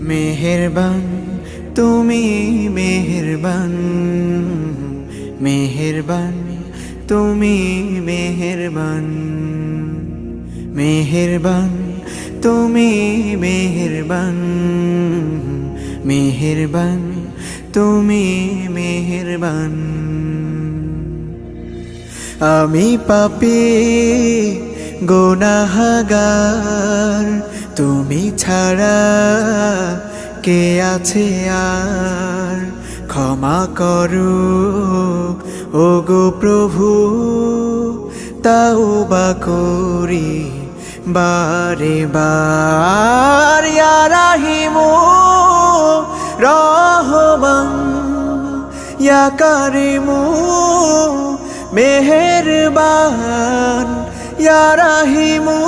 মেহেরবান তুমি মেহেরবান, মেহেরবান তুমি মেহেরবান, মেহেরবান তুমি মেহেরবান, মেহেরবান তুমি মেহেরবান। আমি পাপী গুনাহগার, তুমি ছাড়া কে আছে আর? ক্ষমা করো ওগো প্রভু, তাওবা করি বারে বার। ইয়া রাহিমু রহমান, ইয়া কারিমু মেহেরবান, ইয়া রাহিমু